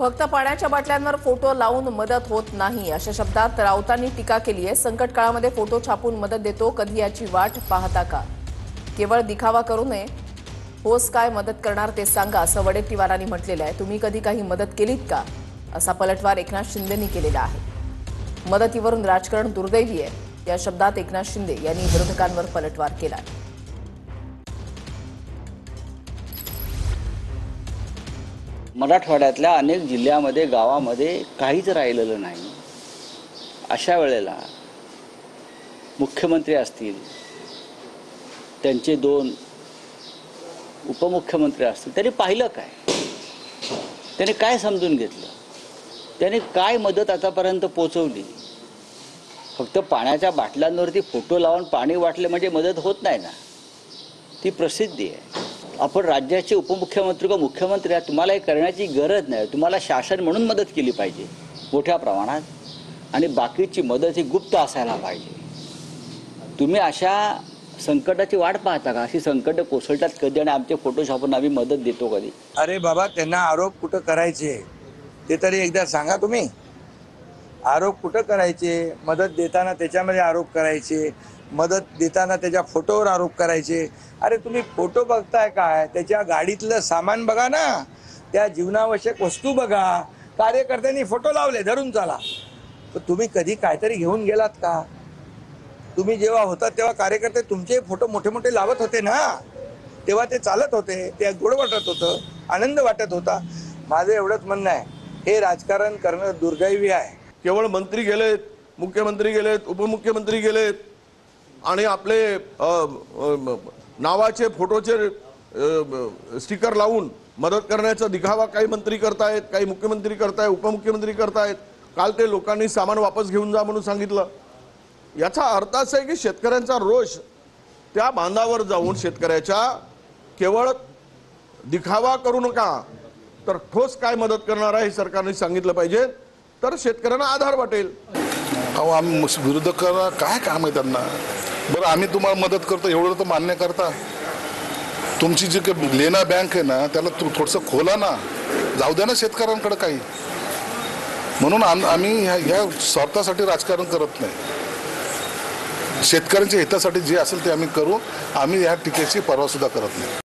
फक्त पाण्याच्या बाटल्यांवर फोटो लावून मदत होत नाही अशा शब्दात राऊतांनी टीका केली आहे। संकट काळामध्ये फोटो छापून मदत देतो, कधी याची वाट पाहता का? केवळ दिखावा करू नये, ठोस काय मदत करणार ते सांगा असं वडेट्टीवारांनी म्हटलेलं आहे। तुम्ही कधी काही मदत केलीत का असा पलटवार एकनाथ शिंदेंनी केलेला आहे। मदतीवरून राजकारण दुर्दैवी आहे या शब्दात एकनाथ शिंदे यांनी विरोधकांवर पलटवार केलाय। मराठवाड्यातल्या अनेक जिल्ह्यामध्ये गावामध्ये काहीच राहिलेलं नाही। अशा वेळेला मुख्यमंत्री असतील, त्यांचे 2 उपमुख्यमंत्री असतील, त्यांनी पाहिलं काय? त्यांनी काय समजून घेतलं? त्यांनी काय मदत आतापर्यंत पोहोचवली? फक्त पाण्याच्या बाटल्यांवरती फोटो लावून पाणी वाटले म्हणजे मदत होत नाही ना, ती प्रसिद्धी आहे। आपण राज्याचे उपमुख्यमंत्री किंवा मुख्यमंत्री आहे, तुम्हाला हे करण्याची गरज नाही। तुम्हाला शासन म्हणून मदत केली पाहिजे मोठ्या प्रमाणात, आणि बाकीची मदत ही गुप्त असायला पाहिजे। तुम्ही अशा संकटाची वाट पाहता का? अशी संकट कोसळतात कधी आणि आमचे फोटो छापून आम्ही मदत देतो कधी? अरे बाबा, त्यांना आरोप कुठं करायचे ते तरी एकदा सांगा तुम्ही। आरोप कुठं करायचे? मदत देताना त्याच्यामध्ये आरोप करायचे, मदत देताना त्याच्या फोटोवर आरोप करायचे। अरे तुम्ही फोटो बघताय काय? त्याच्या गाडीतलं सामान बघा ना, त्या जीवनावश्यक वस्तू बघा। कार्यकर्त्यांनी फोटो लावले, धरून चाला। तर तुम्ही कधी काहीतरी घेऊन गेलात का? तुम्ही जेव्हा होता तेव्हा कार्यकर्ते तुमचे फोटो मोठे मोठे लावत होते ना, तेव्हा ते चालत होते, ते गोड वाटत होतं, आनंद वाटत होता। माझं एवढंच म्हणणं आहे, हे राजकारण करणं दुर्दैवी आहे। केवळ मंत्री गेलेत, मुख्यमंत्री गेलेत, उपमुख्यमंत्री गेलेत आणि आपले नावाचे फोटोचे स्टिकर लावून मदत करण्याचा दिखावा काही मंत्री करतायत, काही मुख्यमंत्री करतायत, उपमुख्यमंत्री करतायत। काल ते लोकांनी सामान वापस घेऊन जा म्हणून सांगितलं। याचा अर्थ असा आहे की शेतकऱ्यांचा रोष त्या बांधावर जाऊन शेतकऱ्याच्या केवळ दिखावा करू नका, तर ठोस काय मदत करणार आहे हे सरकारने सांगितलं पाहिजे, तर शेतकऱ्यांना आधार वाटेल। अहो, आम्ही विरोधकांना काय काम आहे त्यांना? बरं, आम्ही तुम्हाला मदत करतो एवढं तर मान्य करता? तुमची जी काही लेना बँक आहे ना, त्याला थोडंसं खोला ना, जाऊ द्या ना शेतकऱ्यांकडे काही। म्हणून आम्ही ह्या स्वार्थासाठी राजकारण करत नाही। शेतकऱ्यांच्या हितासाठी जे असेल ते आम्ही करू। आम्ही ह्या टीकेची पर्वा सुद्धा करत नाही।